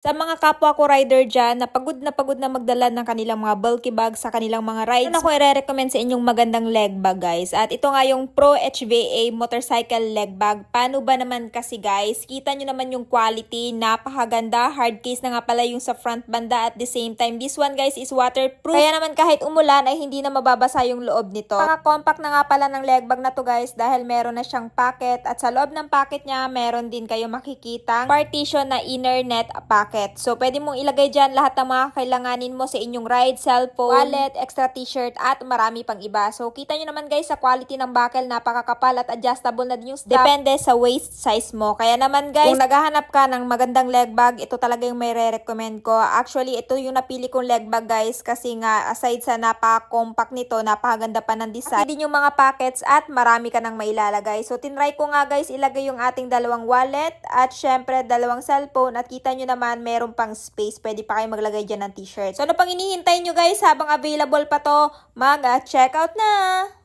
Sa mga kapwa ko rider dyan na pagod na magdala ng kanilang mga bulky bag sa kanilang mga rides, ako i-recommend sa inyong magandang leg bag guys. At ito nga yung Pro HVA motorcycle leg bag. Paano ba naman kasi guys? Kita nyo naman yung quality, napakaganda. Hard case na nga pala yung sa front banda at the same time. This one guys is waterproof. Kaya naman kahit umulan ay hindi na mababasa yung loob nito. Mga compact na nga pala ng leg bag na to guys dahil meron na siyang pocket. At sa loob ng pocket niya meron din kayo makikitang partition na inner net pocket. So, pwede mong ilagay dyan lahat ng mga kailanganin mo sa inyong ride, cellphone, wallet, extra t-shirt, at marami pang iba. So, kita nyo naman guys sa quality ng buckle, napakakapal at adjustable na din yung strap. Depende sa waist size mo. Kaya naman guys, kung naghahanap ka ng magandang leg bag, ito talaga yung may re-recommend ko. Actually, ito yung napili kong leg bag guys kasi nga aside sa napaka-compact nito, napakaganda pa ng design. At din yung mga pockets at marami ka nang mailalagay. So, tinry ko nga guys ilagay yung ating dalawang wallet at syempre dalawang cellphone at kita nyo naman meron pang space. Pwede pa kayo maglagay dyan ng t-shirt. So, ano pang hinihintay nyo guys? Habang available pa to, mag-check out na!